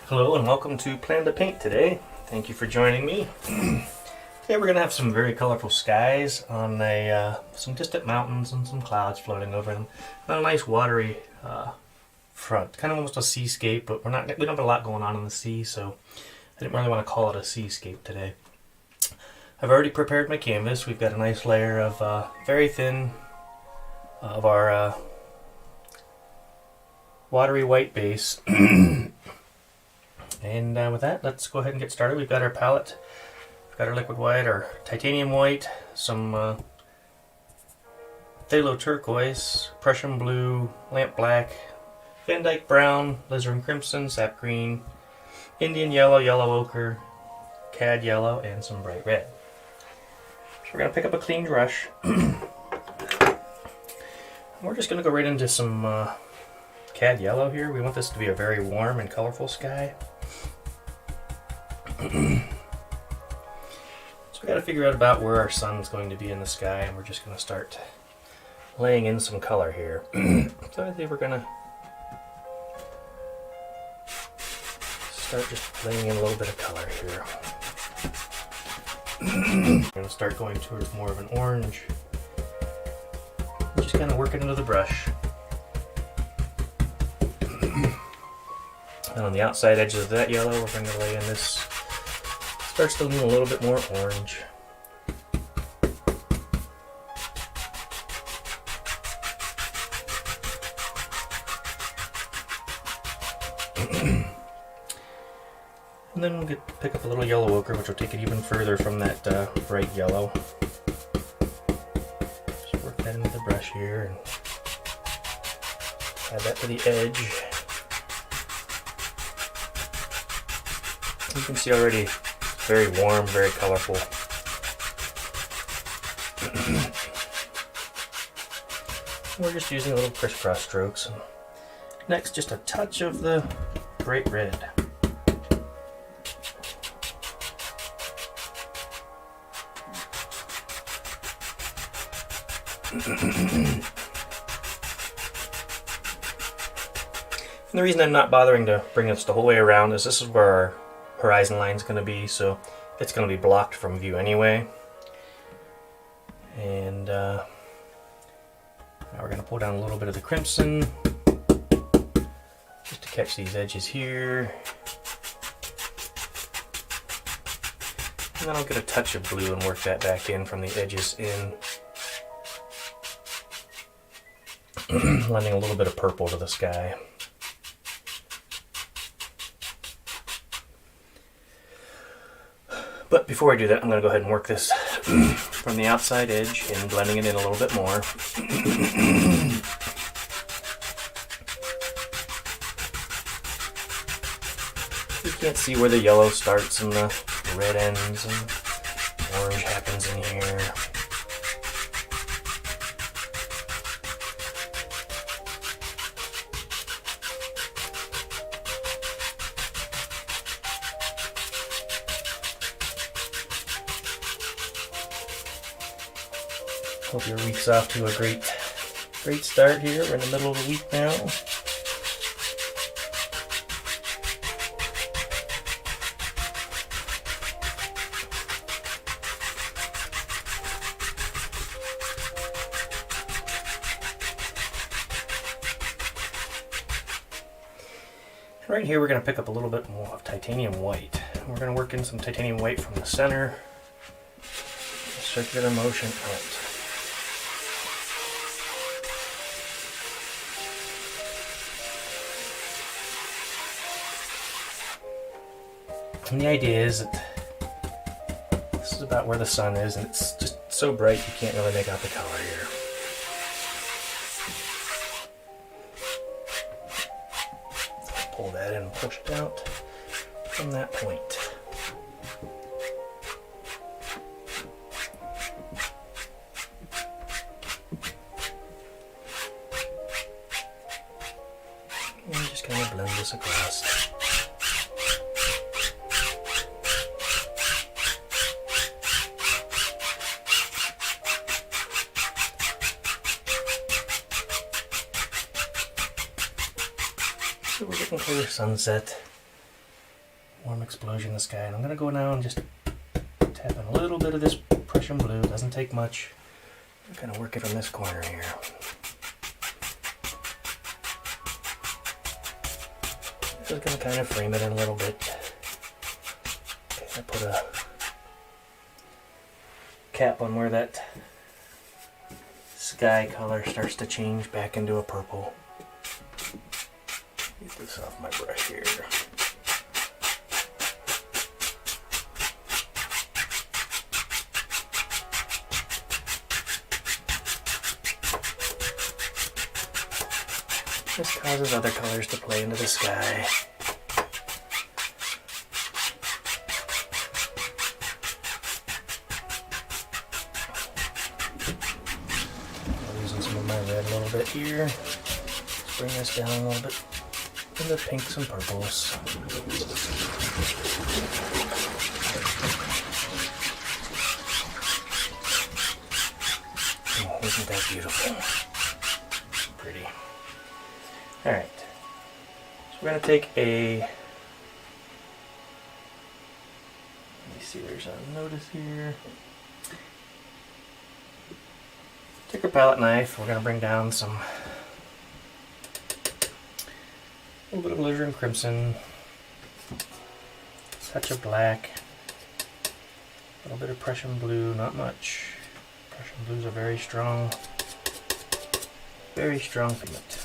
Hello and welcome to Plan to Paint today. Thank you for joining me. Today we're going to have some very colorful skies on some distant mountains and some clouds floating over them. And a nice watery front, kind of almost a seascape, but we don't have a lot going on in the sea, so I didn't really want to call it a seascape today. I've already prepared my canvas. We've got a nice layer of very thin of our watery white base. And with that, let's go ahead and get started. We've got our palette, we've got our liquid white, our titanium white, some phthalo turquoise, Prussian blue, lamp black, Van Dyke brown, alizarin crimson, sap green, Indian yellow, yellow ochre, cad yellow, and some bright red. So we're going to pick up a clean brush. We're just going to go right into some cad yellow here. We want this to be a very warm and colorful sky. So we got to figure out about where our sun's going to be in the sky, and we're just going to start laying in some color here. So I think we're going to start just laying in a little bit of color here. I'm going to start going towards more of an orange. Just kind of work it into the brush. And on the outside edges of that yellow, we're going to lay in this. Starts to lean a little bit more orange. And then we'll pick up a little yellow ochre, which will take it even further from that bright yellow. Just work that into the brush here and add that to the edge. You can see already very warm, very colorful. We're just using little crisscross strokes. Next, just a touch of the bright red. And the reason I'm not bothering to bring this the whole way around is this is where our horizon line is going to be, so it's going to be blocked from view anyway. And now we're going to pull down a little bit of the crimson just to catch these edges here. And then I'll get a touch of blue and work that back in from the edges in. Lending a little bit of purple to the sky. But before I do that, I'm going to go ahead and work this from the outside edge and blending it in a little bit more. You can't see where the yellow starts and the red ends and orange happens in here. Hope your week's off to a great start here. We're in the middle of the week now. Right here we're going to pick up a little bit more of titanium white. We're going to work in some titanium white from the center. Circular motion out. And the idea is that this is about where the sun is, and it's just so bright you can't really make out the color here. Pull that in and push it out from that point. And just kind of blend this across. So we're looking for the sunset. warm explosion in the sky. And I'm going to go now and just tap in a little bit of this Prussian blue. Doesn't take much. I'm kind of working from this corner here. Just going to kind of frame it in a little bit. Okay, I put a cap on where that sky color starts to change back into a purple. Get this off my brush here. This causes other colors to play into the sky. I'm using some of my red a little bit here. Let's bring this down a little bit into pinks and purples. Oh, isn't that beautiful? Pretty. Alright, so we're going to take a, let me see, there's a notice here. Take our palette knife, we're going to bring down some, a little bit of alizarin crimson, touch of black, a little bit of Prussian blue, not much. Prussian blues are very strong pigment.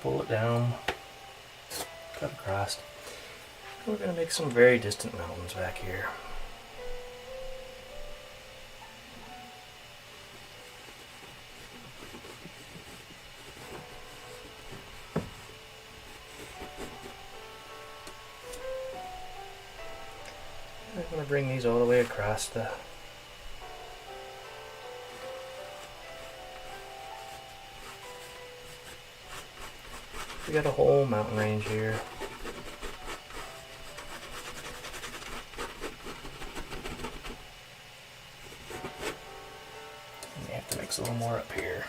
Pull it down, cut across. We're going to make some very distant mountains back here. I'm going to bring these all the way across the we got a whole mountain range here. And you have to mix a little more up here.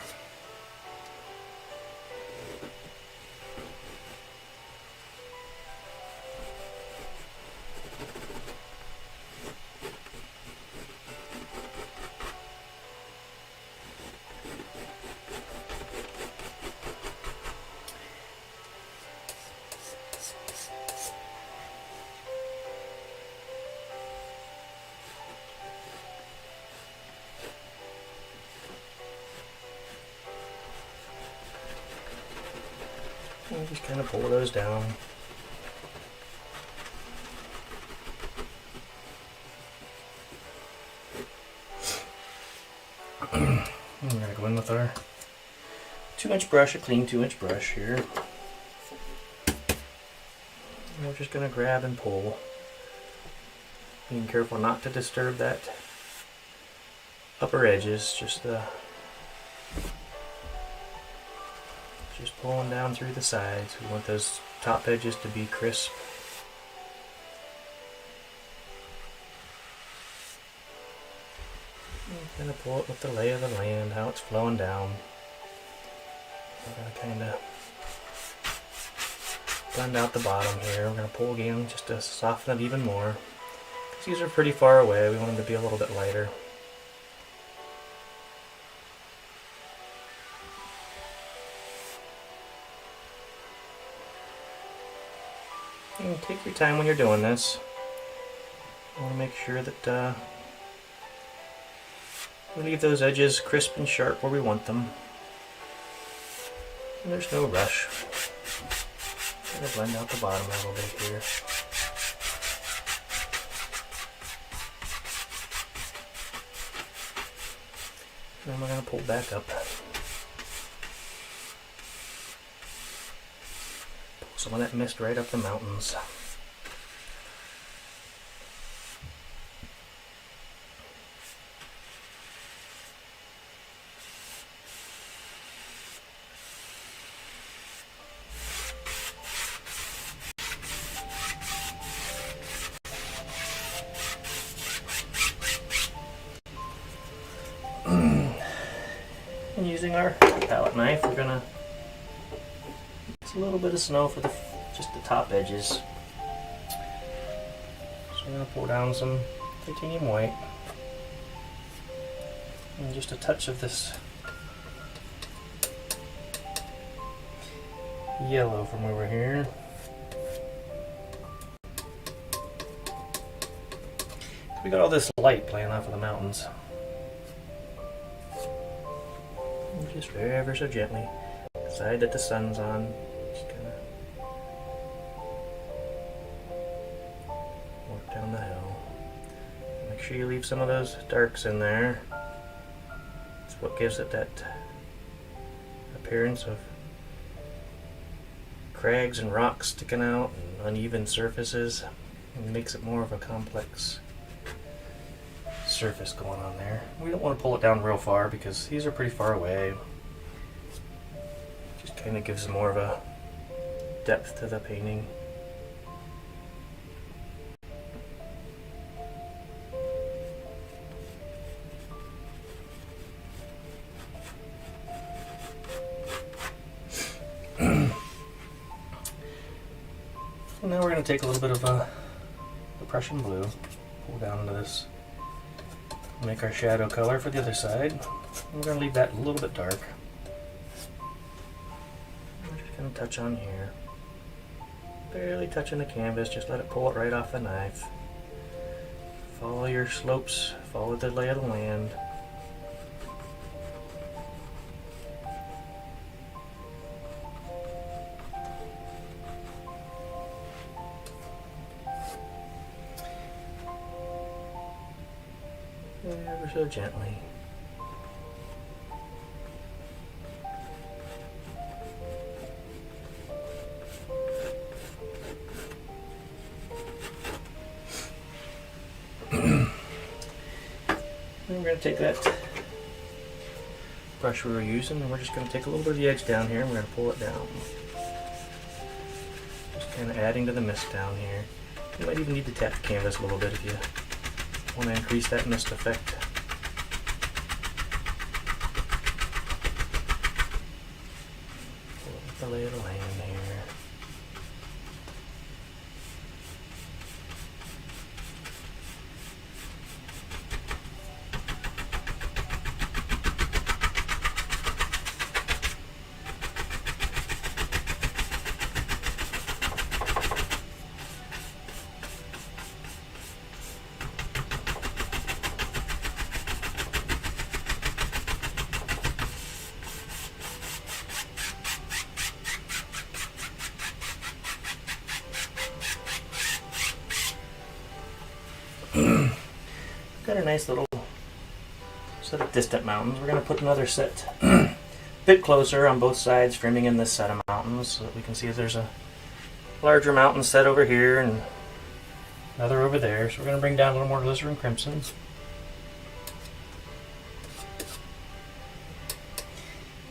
And just kind of pull those down. We're going to go in with our 2-inch brush, a clean 2-inch brush here. And we're just going to grab and pull. Being careful not to disturb that upper edges, just pulling down through the sides. We want those top edges to be crisp. I'm going to pull it with the lay of the land, how it's flowing down. We're going to kind of blend out the bottom here. We're going to pull again just to soften it even more. Because these are pretty far away, we want them to be a little bit lighter. And take your time when you're doing this. I want to make sure that we leave those edges crisp and sharp where we want them. And there's no rush. I'm going to blend out the bottom a little bit here. And then we're going to pull back up. Some of that mist right up the mountains. our palette knife, we're gonna use a little bit of snow for just the top edges. So we're gonna pour down some titanium white and just a touch of this yellow from over here. We got all this light playing off of the mountains. And just ever so gently, the side that the sun's on, just kind of work down the hill. Make sure you leave some of those darks in there. It's what gives it that appearance of crags and rocks sticking out and uneven surfaces, and makes it more of a complex surface going on there. We don't want to pull it down real far because these are pretty far away. Just kind of gives more of a depth to the painting. And now we're going to take a little bit of the Prussian blue, pull down into this, make our shadow color for the other side. We're going to leave that a little bit dark. I'm just going to touch on here. Barely touching the canvas, just let it pull it right off the knife. Follow your slopes, follow the lay of the land. Ever so gently. We're going to take that brush we were using and we're just going to take a little bit of the edge down here and we're going to pull it down. Just kind of adding to the mist down here. You might even need to tap the canvas a little bit if you want to increase that mist effect. The lay of the land here. Got a nice little set of distant mountains. We're going to put another set a bit closer on both sides, framing in this set of mountains so that we can see if there's a larger mountain set over here and another over there. So we're going to bring down a little more glycerin crimson.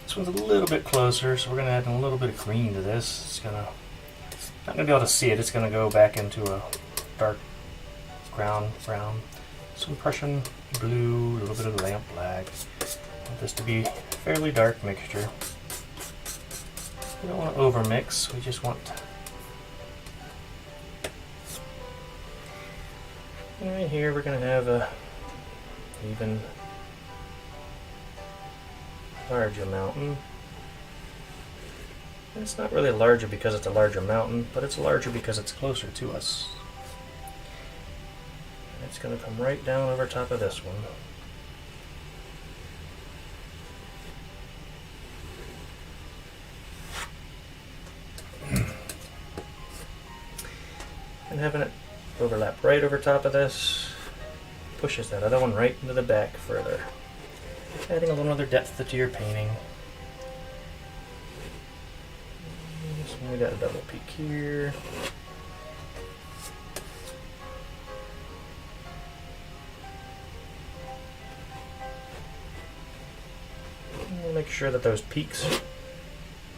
This one's a little bit closer, so we're going to add a little bit of green to this. It's not going to be able to see it. It's going to go back into a dark brown. Some Prussian blue, a little bit of lamp black. Want this to be a fairly dark mixture. We don't want to over mix, we just want. And right here we're going to have a even larger mountain. And it's not really larger because it's a larger mountain, but it's larger because it's closer to us. It's going to come right down over top of this one. And having it overlap right over top of this pushes that other one right into the back further, adding a little other depth to your painting. So we got a double peak here. Make sure that those peaks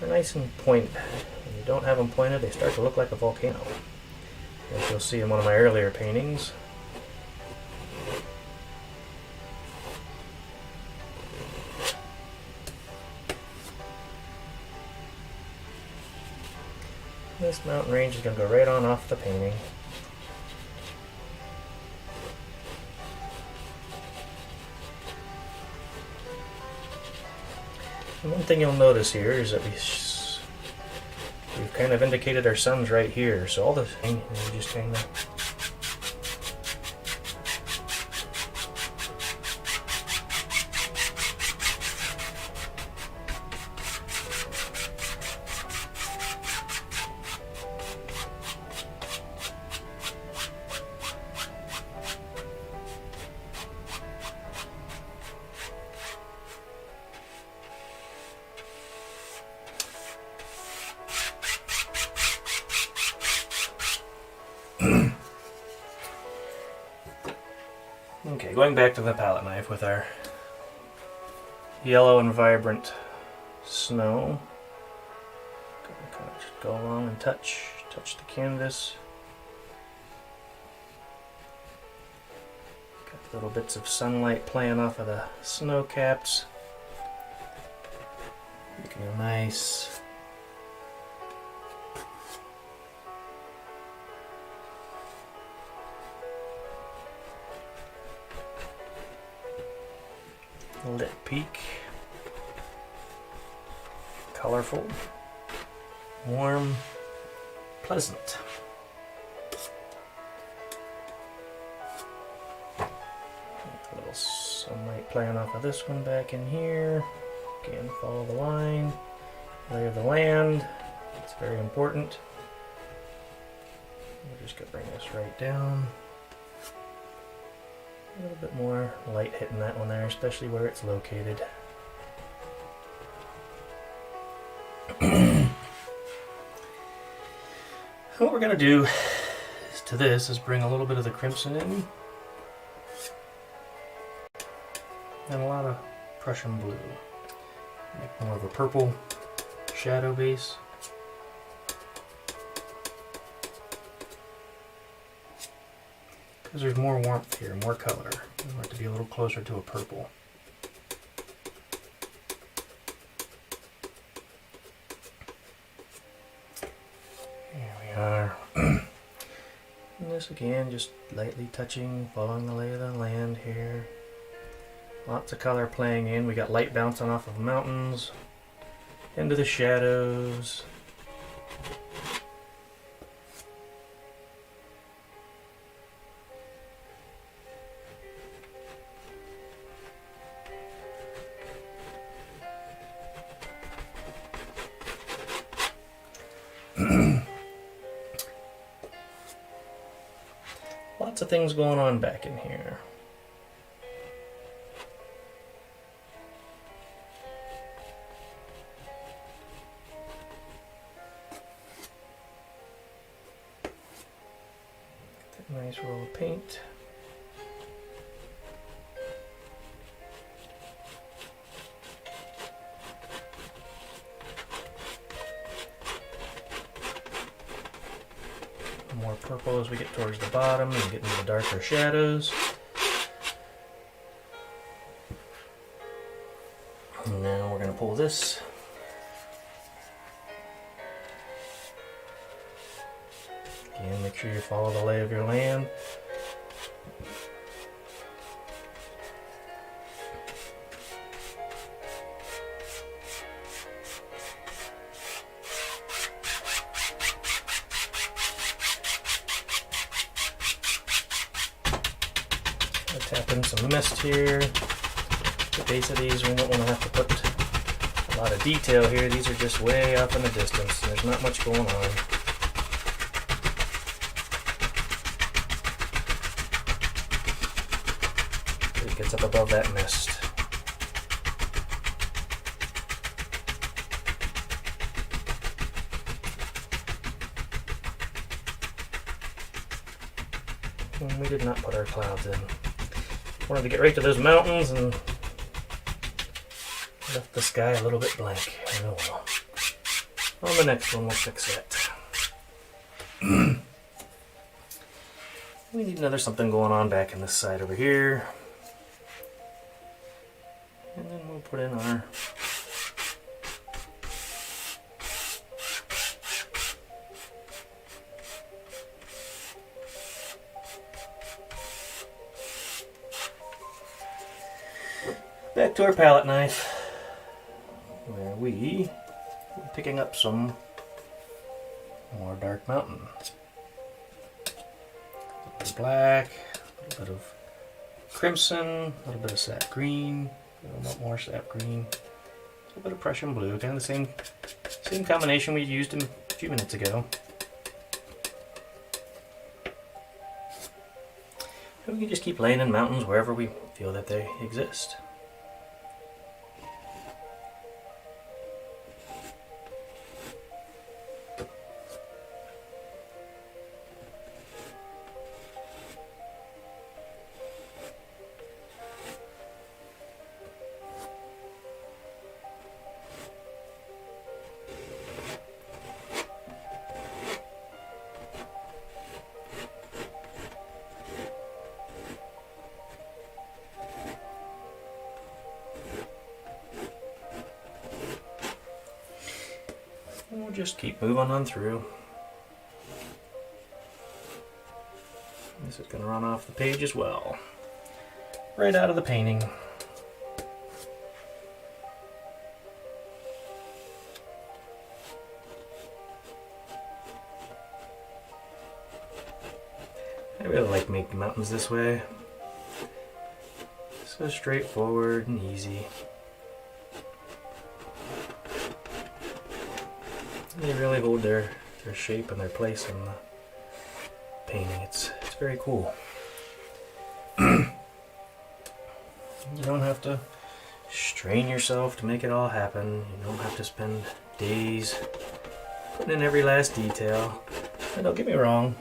are nice and pointed. When you don't have them pointed, they start to look like a volcano, as you'll see in one of my earlier paintings. This mountain range is going to go right on off the painting. And one thing you'll notice here is that we've kind of indicated our sun's right here, so all the thing we just kind of Okay, going back to the palette knife with our yellow and vibrant snow. Kind of just go along and touch the canvas. Got little bits of sunlight playing off of the snow caps. Making a nice lit peak. Colorful, warm, pleasant. A little sunlight playing off of this one back in here. Again, follow the line, lay of the land. It's very important. We're just going to bring this right down. A little bit more light hitting that one there, especially where it's located. What we're going to do to this is bring a little bit of the crimson in and a lot of Prussian blue. Make more of a purple shadow base. Because there's more warmth here, more color. I want it to be a little closer to a purple. Here we are. And this again, just lightly touching, following the lay of the land here. Lots of color playing in. We got light bouncing off of mountains, into the shadows. Lots of things going on back in here. That nice roll of paint. More purple as we get towards the bottom and get into the darker shadows. And now we're going to pull this. Again, make sure you follow the lay of your land. Tap in some mist here. The base of these, we don't want to have to put a lot of detail here. These are just way off in the distance. There's not much going on. It gets up above that mist. And we did not put our clouds in. Wanted to get right to those mountains and left the sky a little bit blank. Oh well. On the next one we'll fix that. We need another something going on back in this side over here. And then we'll put in our Back to our palette knife, where we're picking up some more dark mountain. A little bit of black, a little bit of crimson, a little bit of sap green, a little bit more sap green, a little bit of Prussian blue, kind of the same combination we used a few minutes ago. And we can just keep laying in mountains wherever we feel that they exist. We'll just keep moving on through. This is going to run off the page as well. Right out of the painting. I really like making mountains this way. So straightforward and easy. They really hold their shape and their place in the painting. It's very cool. You don't have to strain yourself to make it all happen. You don't have to spend days putting in every last detail. And don't get me wrong,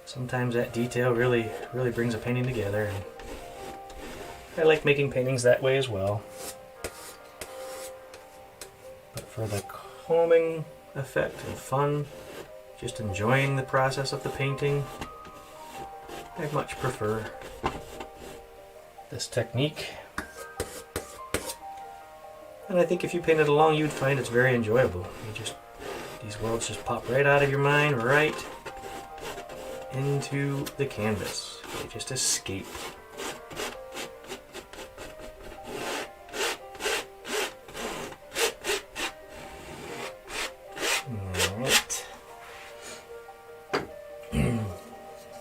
sometimes that detail really brings a painting together. And I like making paintings that way as well. But for the calming effect and fun, just enjoying the process of the painting, I much prefer this technique. And I think if you painted along, you'd find it's very enjoyable. These worlds just pop right out of your mind, right into the canvas. They just escape.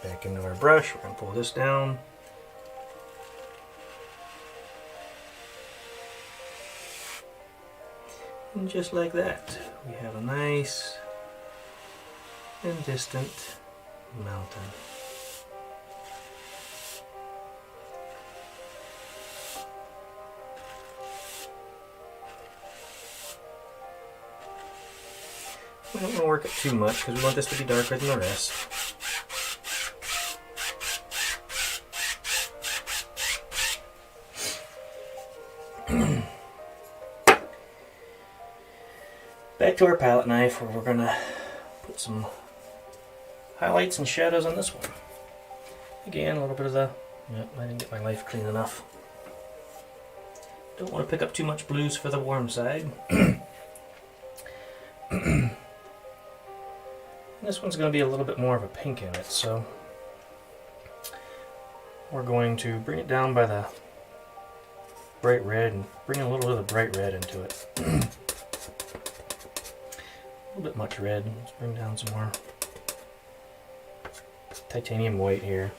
Back into our brush, we're going to pull this down. And just like that, we have a nice and distant mountain. We don't want to work it too much because we want this to be darker than the rest. Back to our palette knife, where we're going to put some highlights and shadows on this one. Again, a little bit of the... Yep, I didn't get my knife clean enough. Don't want to pick up too much blues for the warm side. This one's going to be a little bit more of a pink in it, so we're going to bring it down by the bright red and bring a little bit of bright red into it. A little bit much red. Let's bring down some more titanium white here.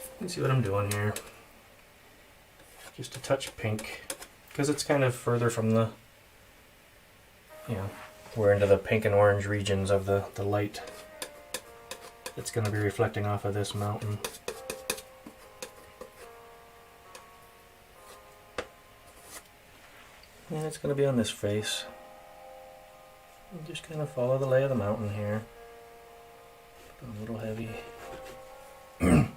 You can see what I'm doing here. Just a touch pink, because it's kind of further from the, we're into the pink and orange regions of the light that's going to be reflecting off of this mountain. And it's going to be on this face. And just kind of follow the lay of the mountain here. A little heavy. And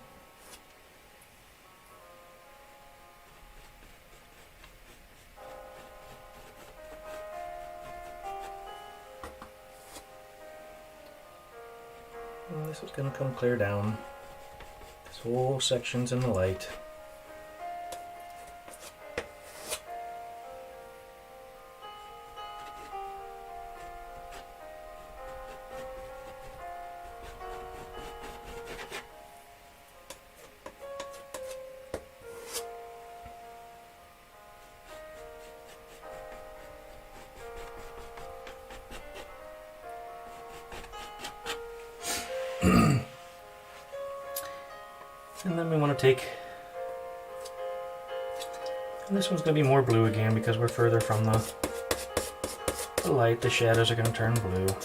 this is going to come clear down. This whole section's in the light. take, and this one's going to be more blue again because we're further from the light. The shadows are going to turn blue. So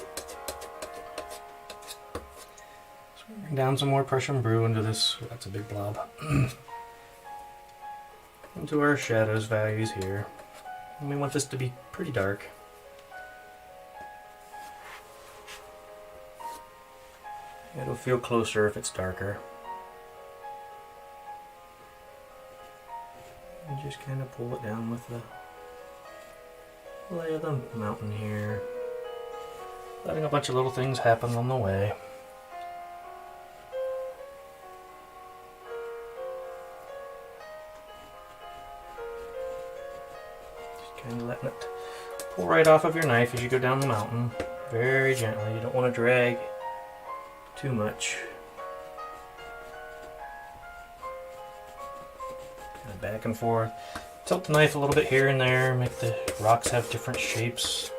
bring down some more Prussian brew into this. That's a big blob. Into our shadows values here. And we want this to be pretty dark. It'll feel closer if it's darker. And just kind of pull it down with the lay of the mountain here. Letting a bunch of little things happen on the way. Just kind of letting it pull right off of your knife as you go down the mountain. Very gently. You don't want to drag too much. Kind of back and forth. Tilt the knife a little bit here and there. Make the rocks have different shapes,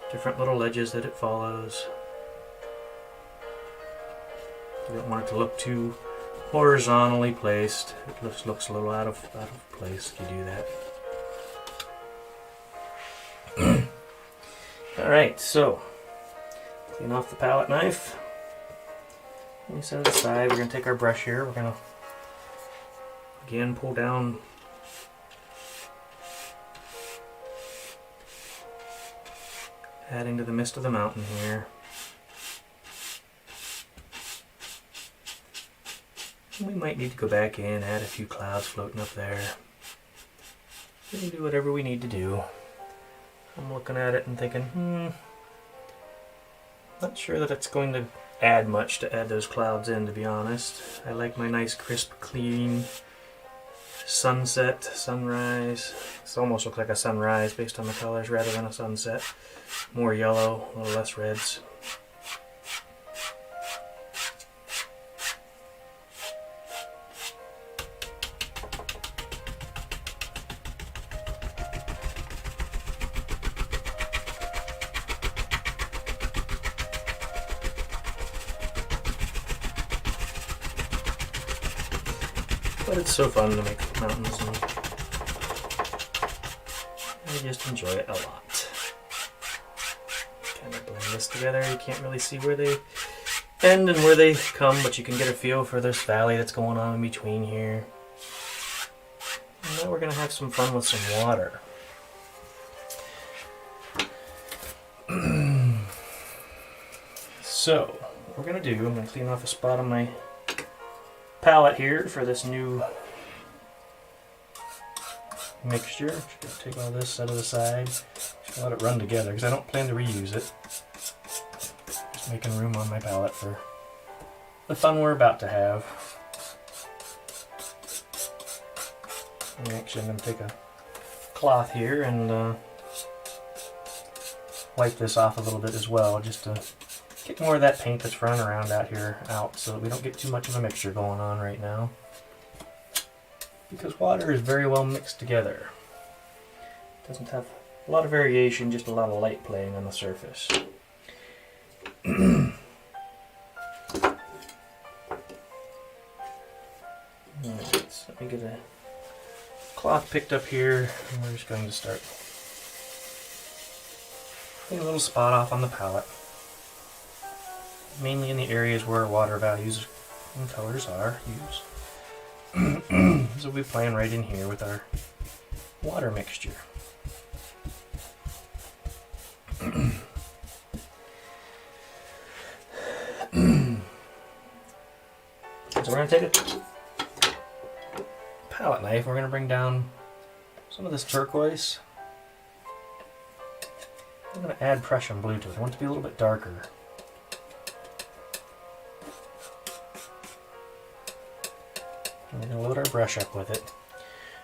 different little ledges that it follows. You don't want it to look too horizontally placed. It looks a little out of place if you do that. Alright, so clean off the palette knife. Let me set it aside. We're going to take our brush here. We're going to again pull down adding to the mist of the mountain here. We might need to go back in, add a few clouds floating up there. We can do whatever we need to do. I'm looking at it and thinking, not sure that it's going to add much to add those clouds in, to be honest. I like my nice crisp, clean sunset, sunrise. It almost looks like a sunrise based on the colors rather than a sunset. More yellow, a little less reds. But it's so fun to make mountains, and I just enjoy it a lot. Kind of blend this together. You can't really see where they end and where they come, but you can get a feel for this valley that's going on in between here. And now we're going to have some fun with some water. So, what we're going to do, I'm going to clean off a spot on my palette here for this new mixture. Just gonna take all this out of the side. Just let it run together because I don't plan to reuse it. Just making room on my palette for the fun we're about to have. Actually, I'm going to take a cloth here and wipe this off a little bit as well, just to get more of that paint that's running around out here out so that we don't get too much of a mixture going on right now. Because water is very well mixed together. It doesn't have a lot of variation, just a lot of light playing on the surface. Alright, so let me get a cloth picked up here and we're just going to start putting a little spot off on the palette. Mainly in the areas where water values and colors are used. So we'll be playing right in here with our water mixture. So we're going to take a palette knife, we're going to bring down some of this turquoise. I'm going to add Prussian blue to it. I want it to be a little bit darker. We're going to load our brush up with it.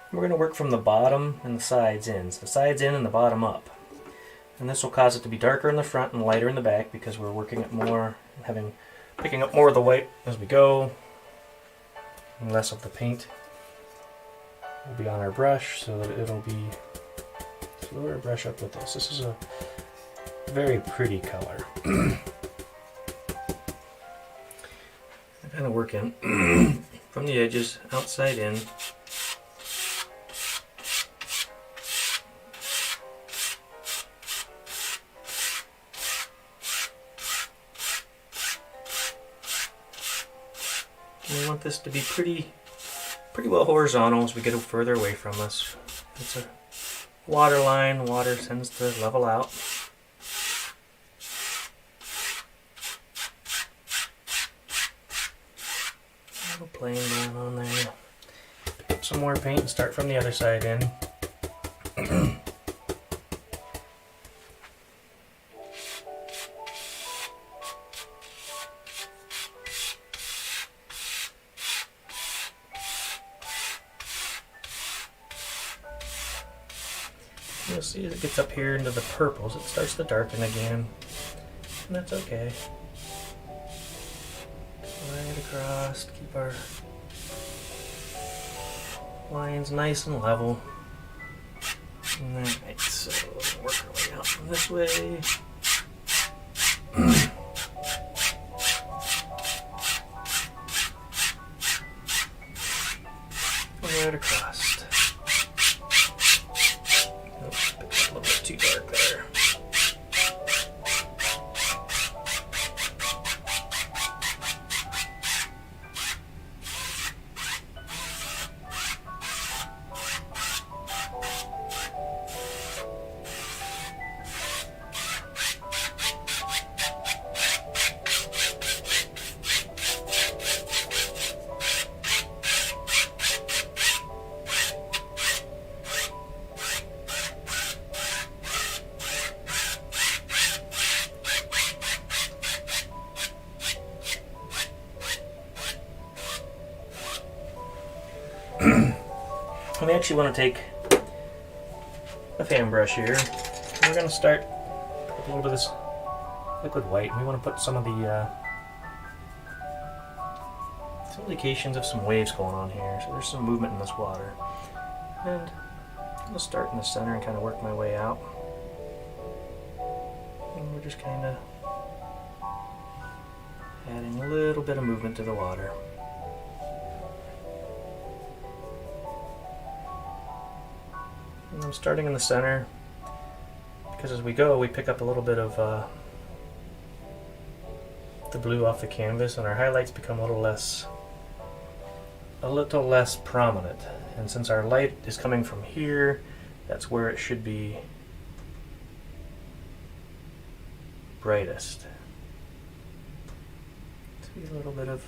And we're going to work from the bottom and the sides in. So the sides in and the bottom up. And this will cause it to be darker in the front and lighter in the back because we're working it more, picking up more of the white as we go. And less of the paint will be on our brush so that it'll be, let's load our brush up with this. This is a very pretty color. I'm kind of working from the edges, outside in. And we want this to be pretty well horizontal as we get further away from us. It's a water line. Water tends to level out. A little plane going on there. Pick up some more paint and start from the other side in. You'll see as it gets up here into the purples, it starts to darken again, and that's okay. Right across, keep our lines nice and level. Alright, so we'll work our way out from this way. Right across. Too dark there. We actually want to take a fan brush here, and we're going to start with a little bit of this liquid white. And we want to put some indications of some waves going on here. So there's some movement in this water. And I'm going to start in the center and kind of work my way out. And we're just kind of adding a little bit of movement to the water. And I'm starting in the center because as we go we pick up a little bit of the blue off the canvas, and our highlights become a little less prominent. And since our light is coming from here, that's where it should be brightest. See a little bit of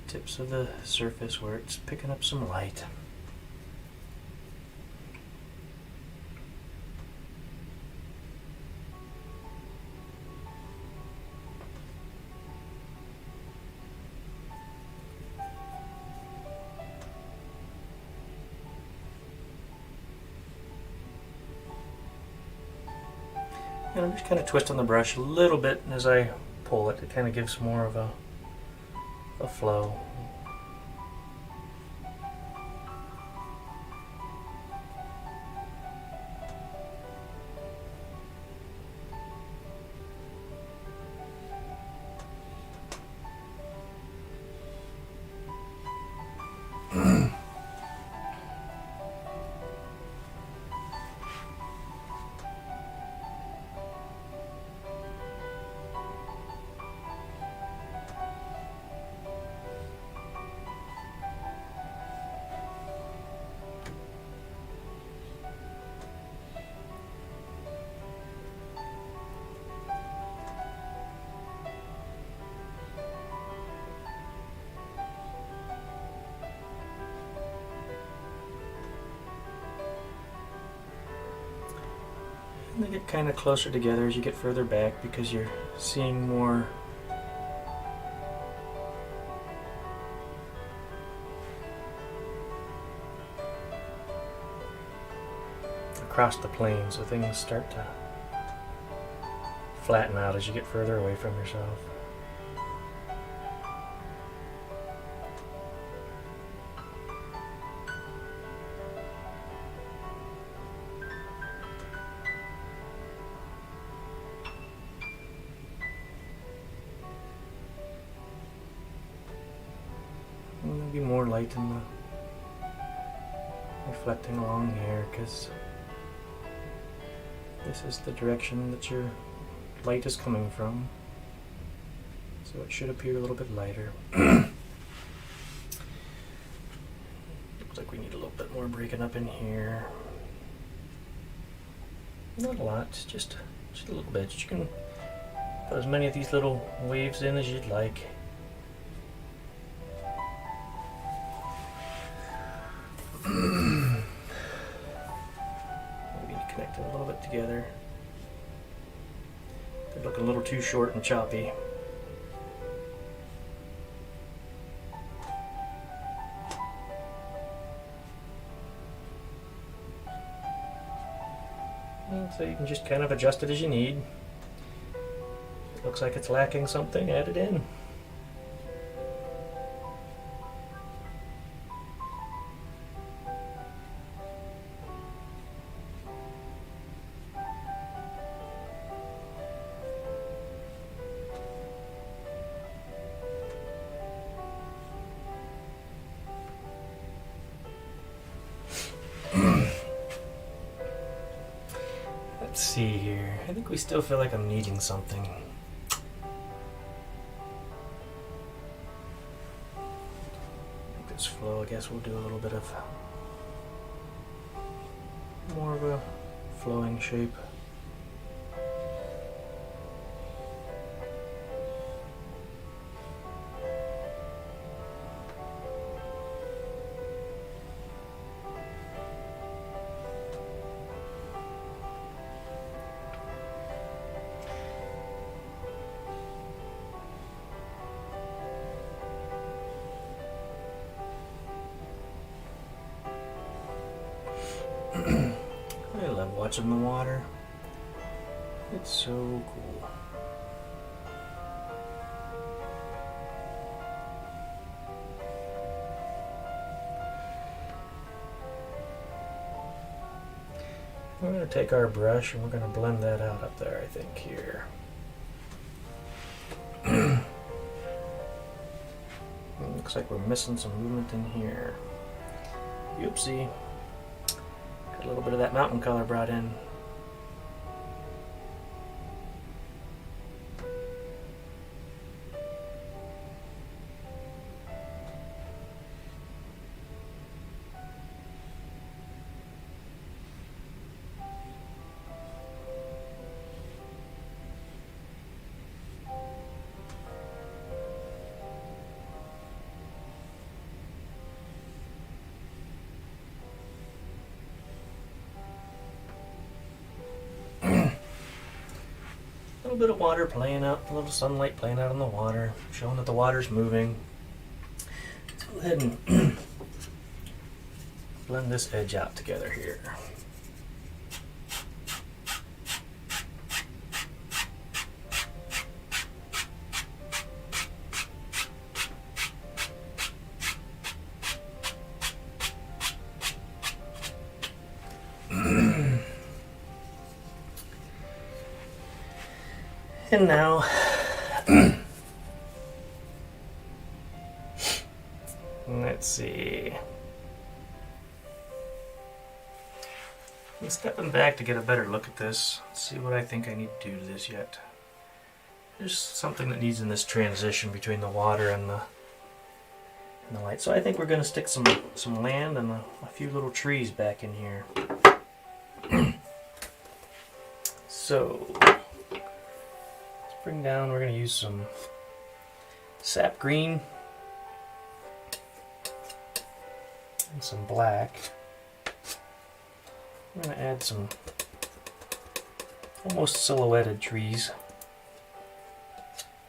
tips of the surface where it's picking up some light. And I'm just kind of twisting the brush a little bit as I pull it. It kind of gives more of a flow. And they get kind of closer together as you get further back because you're seeing more across the plane, so things start to flatten out as you get further away from yourself. light and the reflecting along here, because this is the direction that your light is coming from, so it should appear a little bit lighter. Looks like we need a little bit more breaking up in here. Not a lot, just a little bit. You can put as many of these little waves in as you'd like. Maybe connect it a little bit together. They look a little too short and choppy. And so you can just kind of adjust it as you need. If it looks like it's lacking something, add it in. Let's see here. I think we still feel like I'm needing something. This flow, I guess we'll do a little bit of more of a flowing shape. I love watching the water. It's so cool. We're going to take our brush and we're going to blend that out up there, I think, here. Looks like we're missing some movement in here. Oopsie. Got a little bit of that mountain color brought in. A little bit of water playing out, a little sunlight playing out on the water, showing that the water's moving. Let's go ahead and blend this edge out together here. And now, let's see. I'm stepping back to get a better look at this. Let's see what I think I need to do to this yet. There's something that needs in this transition between the water and the light. So I think we're going to stick some land and a few little trees back in here. So bring down, we're going to use some sap green and some black. I'm going to add some almost silhouetted trees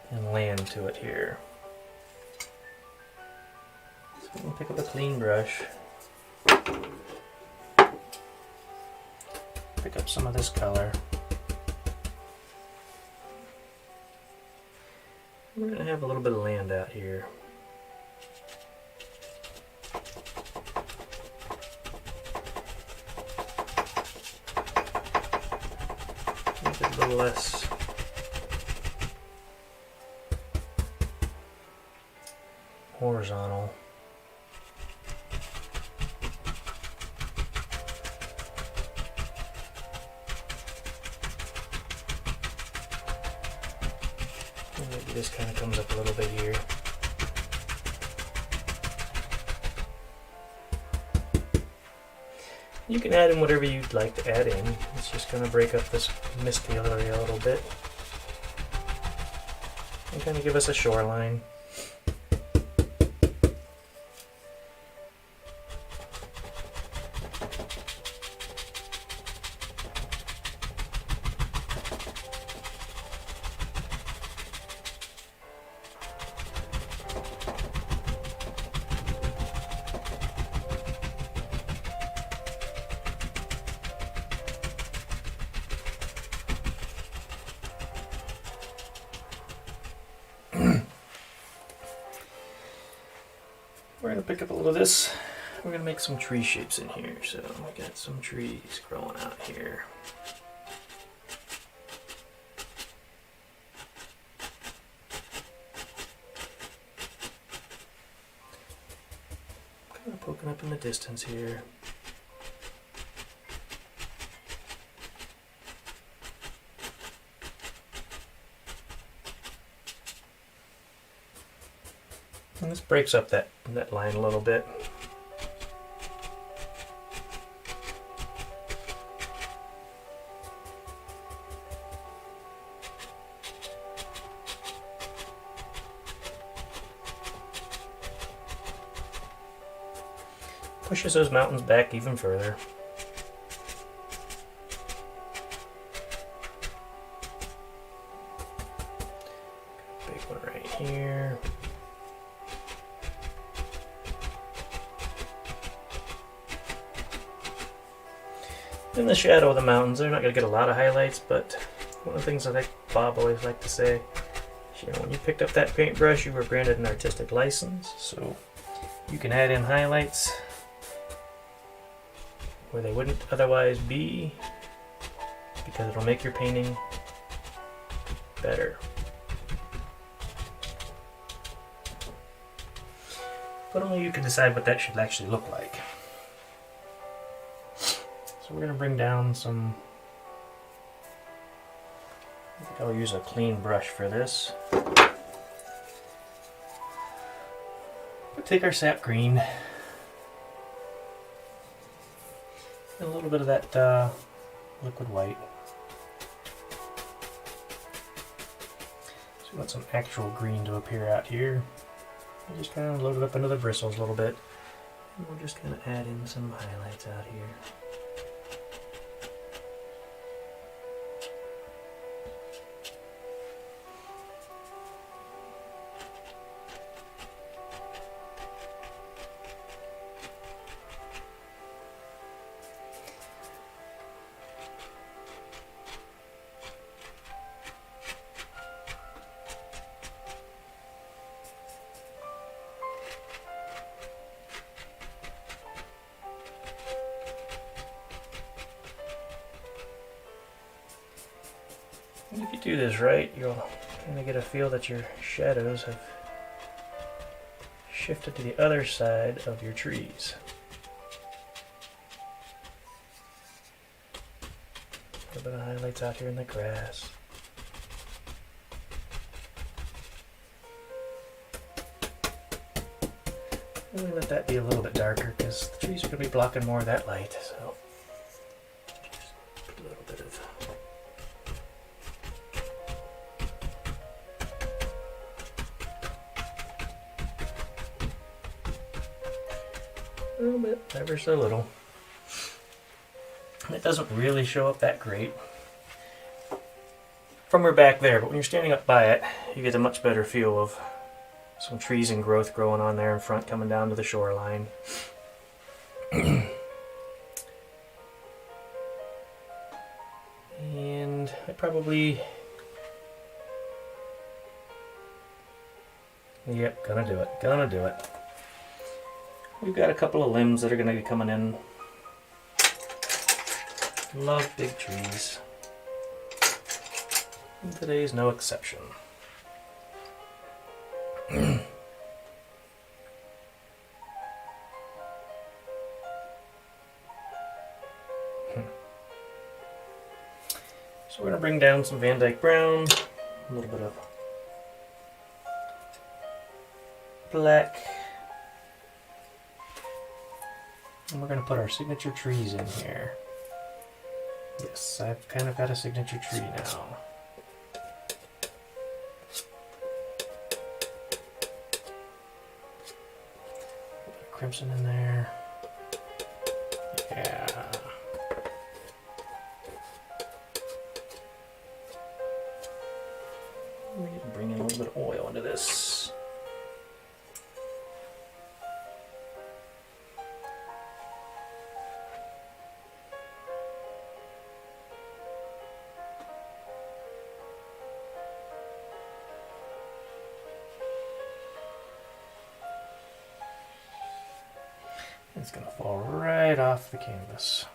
and land to it here. So I'm going to pick up a clean brush, pick up some of this color. We're going to have a little bit of land out here. Make it a little less horizontal. And maybe this kind of comes up a little bit here. You can add in whatever you'd like to add in. It's just going to break up this misty area a little bit and kind of give us a shoreline. We're going to pick up a little of this. We're going to make some tree shapes in here. So we got some trees growing out here. Kind of poking up in the distance here. And this breaks up that line a little bit. Pushes those mountains back even further. Big one right here. In the shadow of the mountains, they're not going to get a lot of highlights, but one of the things that Bob always liked to say, you know, when you picked up that paintbrush, you were granted an artistic license, so you can add in highlights where they wouldn't otherwise be, because it'll make your painting better. But only you can decide what that should actually look like. So we're going to bring down some, I think I'll use a clean brush for this. We'll take our sap green and a little bit of that liquid white. So we want some actual green to appear out here. I just kind of load it up into the bristles a little bit, and we'll just kind of add in some highlights out here. And if you do this right, you'll kind of get a feel that your shadows have shifted to the other side of your trees. A little bit of highlights out here in the grass. I'm going to let that be a little bit darker because the trees are going to be blocking more of that light. So just put a little bit of a little bit, ever so little. It doesn't really show up that great from we're back there, but when you're standing up by it, you get a much better feel of some trees and growth growing on there in front, coming down to the shoreline. And I probably, yep, gonna do it. We've got a couple of limbs that are going to be coming in. Love big trees. And today's no exception. So we're going to bring down some Van Dyke Brown, a little bit of black. And we're going to put our signature trees in here. Yes, I've kind of got a signature tree now. Crimson in there. Yeah. We need to bring in a little bit of oil into this. It's going to fall right off the canvas.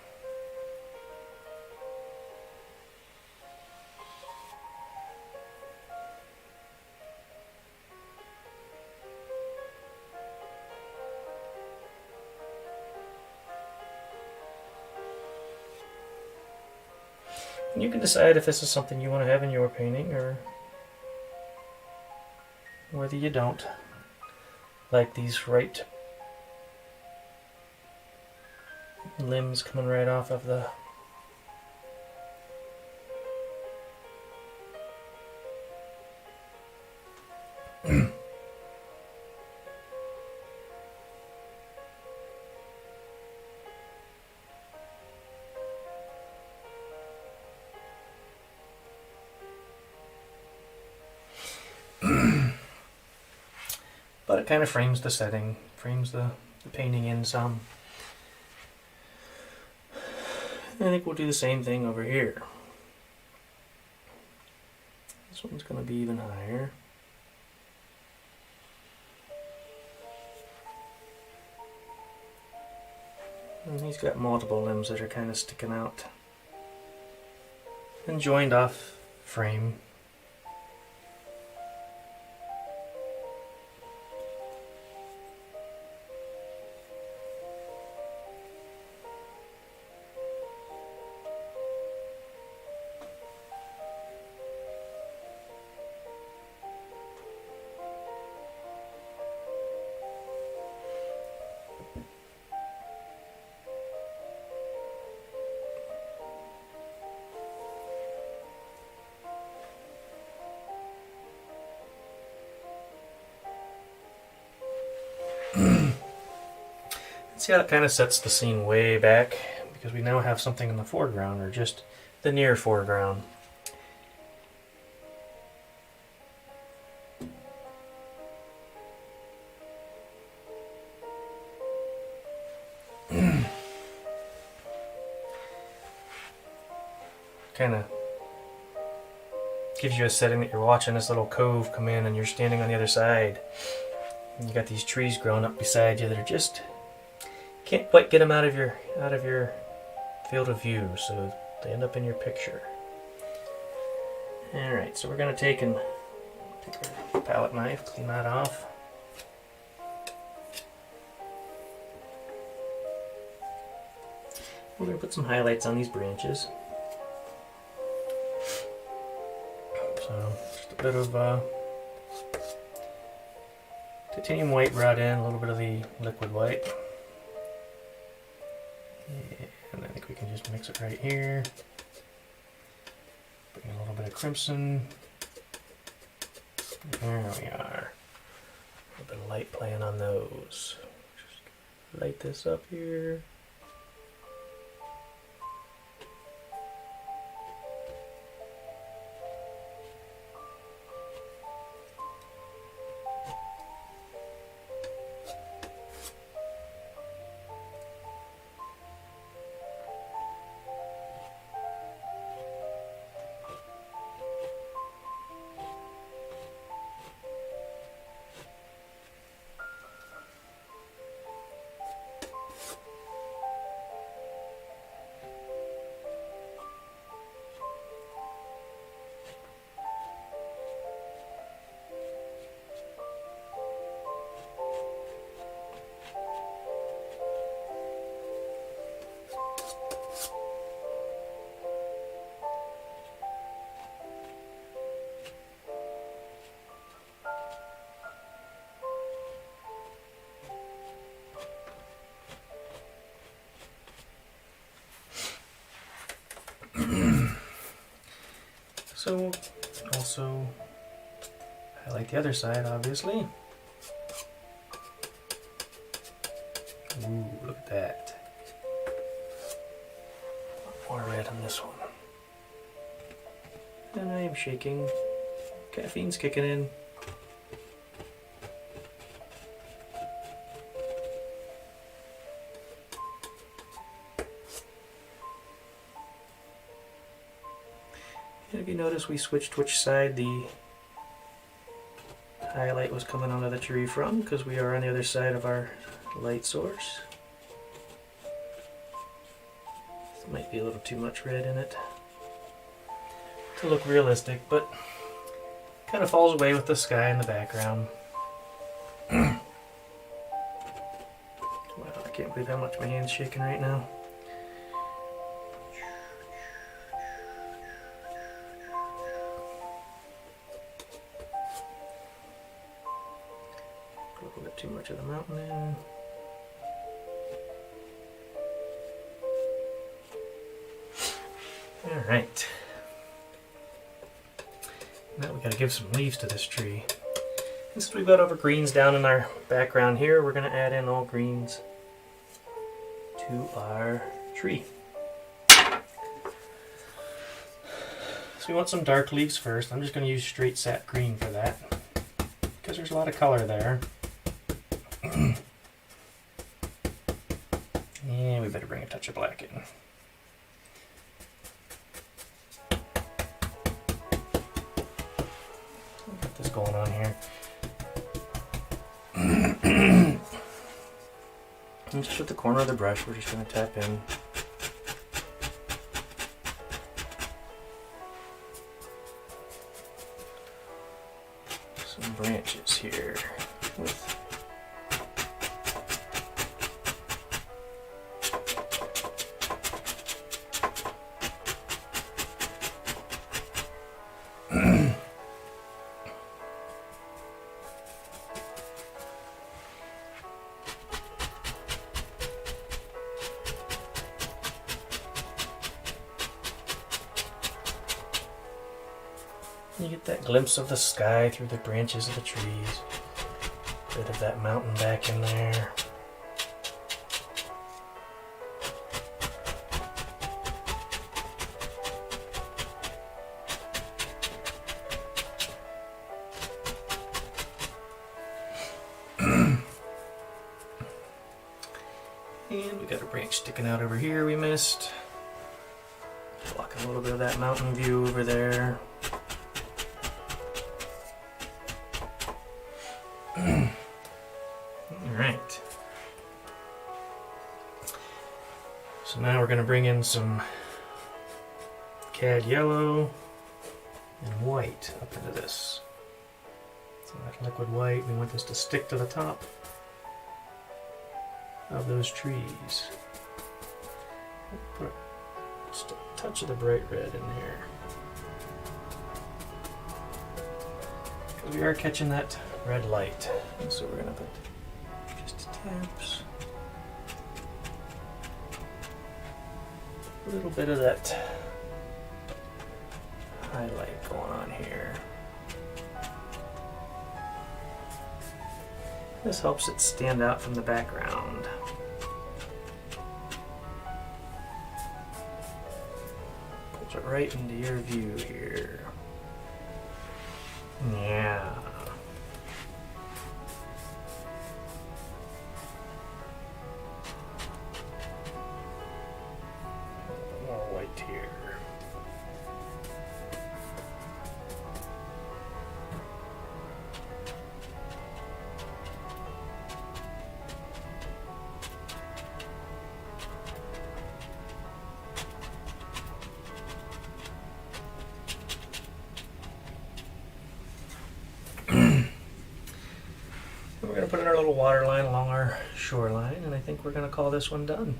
And you can decide if this is something you want to have in your painting or whether you don't. Like these right limbs coming right off of the but it kind of frames the setting, frames the painting in some. I think we'll do the same thing over here. This one's going to be even higher. And he's got multiple limbs that are kind of sticking out and joined off frame. See how it kind of sets the scene way back, because we now have something in the foreground, or just the near foreground. Kind of gives you a setting that you're watching this little cove come in and you're standing on the other side. And you got these trees growing up beside you that are just can't quite get them out of your field of view, so they end up in your picture. All right, so we're gonna take our palette knife, clean that off. We're gonna put some highlights on these branches. So just a bit of titanium white brought in, a little bit of the liquid white. And I think we can just mix it right here. Put in a little bit of crimson. There we are. A little bit of light playing on those. Just light this up here. So also highlight the other side, obviously. Ooh, look at that. More red on this one. And I am shaking. Caffeine's kicking in. And if you notice, we switched which side the highlight was coming onto the tree from, because we are on the other side of our light source. This might be a little too much red in it to look realistic, but kind of falls away with the sky in the background. Wow, I can't believe how much my hand's shaking right now. A little bit too much of the mountain in. Alright. Now we gotta give some leaves to this tree. And since we've got other greens down in our background here, we're gonna add in all greens to our tree. So we want some dark leaves first. I'm just gonna use straight sap green for that, because there's a lot of color there. And we better bring a touch of black in. Got this going on here. And just with the corner of the brush, we're just going to tap in. Some branches here with you get that glimpse of the sky through the branches of the trees. Bit of that mountain back in there. And we got a branch sticking out over here we missed. Blocking a little bit of that mountain view over there. Alright. So now we're going to bring in some cad yellow and white up into this. So that liquid white, we want this to stick to the top of those trees. Put just a touch of the bright red in here. Because we are catching that red light. And so we're going to put just taps. A little bit of that highlight going on here. This helps it stand out from the background. Pulls it right into your view here. Yeah. More white here. We're going to put in our little water line along our shoreline, and I think we're going to call this one done.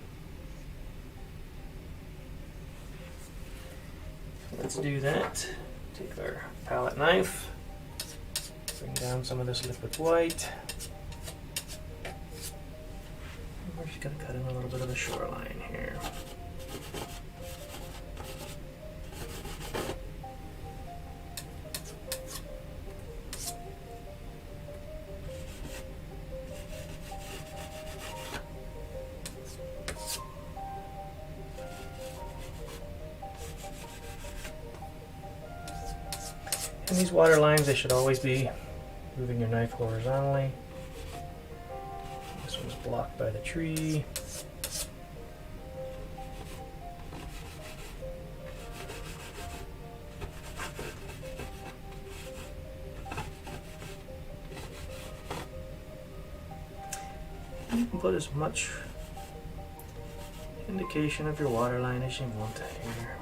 Let's do that. Take our palette knife, bring down some of this liquid white. And we're just going to cut in a little bit of the shoreline here. And these water lines, they should always be moving your knife horizontally. This one's blocked by the tree. You can put as much indication of your water line as you want here.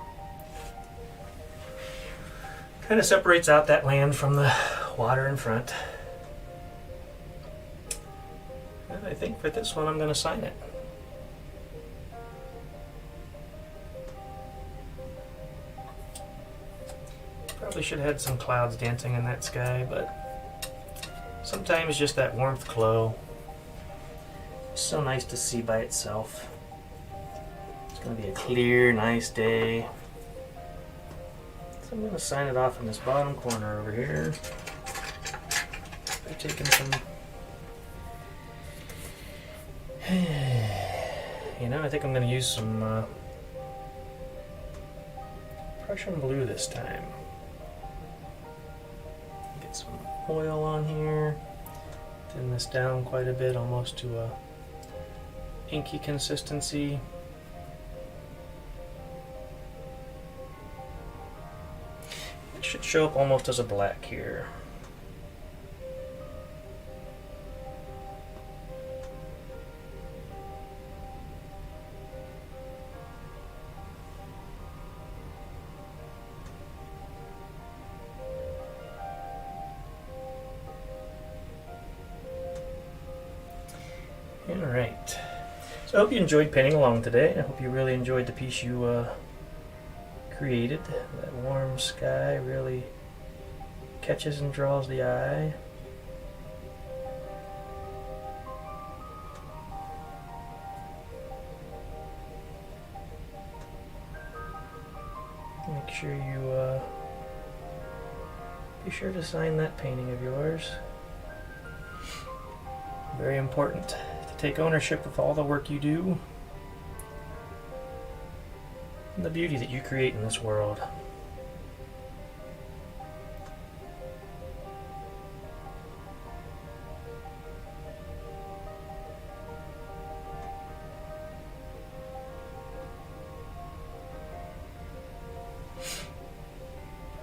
Kind of separates out that land from the water in front. And I think for this one I'm going to sign it. Probably should have had some clouds dancing in that sky, but sometimes just that warmth glow is so nice to see by itself. It's going to be a clear, nice day. So I'm going to sign it off in this bottom corner over here. By taking some, I think I'm going to use some Prussian blue this time. Get some oil on here. Thin this down quite a bit, almost to a inky consistency. It should show up almost as a black here. Alright, so I hope you enjoyed painting along today. I hope you really enjoyed the piece you created. That warm sky really catches and draws the eye. Make sure you be sure to sign that painting of yours. Very important to take ownership of all the work you do and the beauty that you create in this world.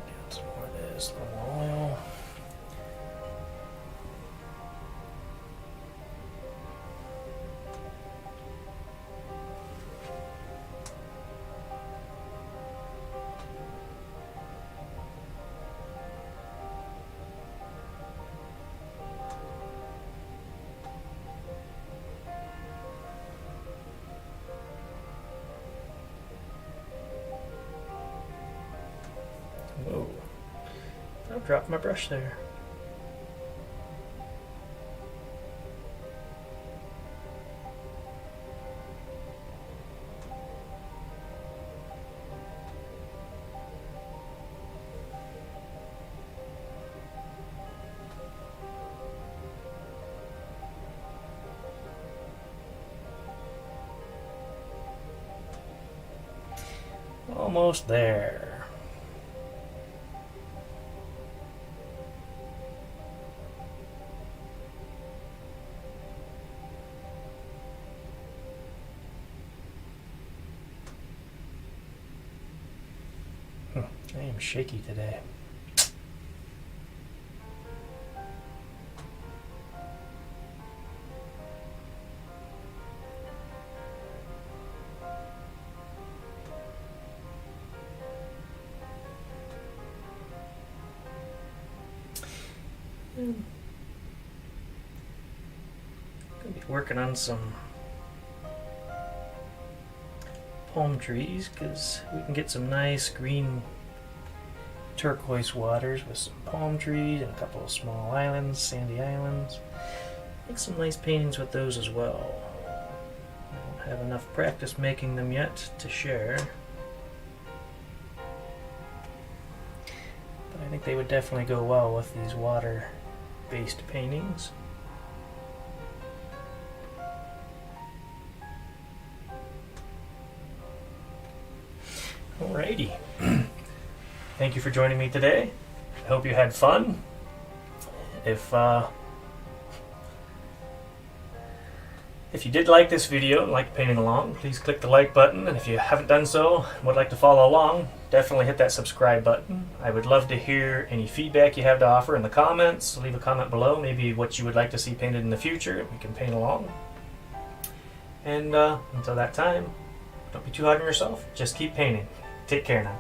Get some more of this little oil. Whoa, I dropped my brush there. Almost there. I am shaky today. I'm gonna be working on some palm trees because we can get some nice green turquoise waters with some palm trees and a couple of small islands, sandy islands. Make some nice paintings with those as well. I don't have enough practice making them yet to share, but I think they would definitely go well with these water-based paintings. Alrighty. Thank you for joining me today. I hope you had fun. If you did like this video and like painting along, please click the like button, and if you haven't done so and would like to follow along, definitely hit that subscribe button. I would love to hear any feedback you have to offer in the comments. Leave a comment below, maybe what you would like to see painted in the future. We can paint along. And until that time, don't be too hard on yourself. Just keep painting. Take care now.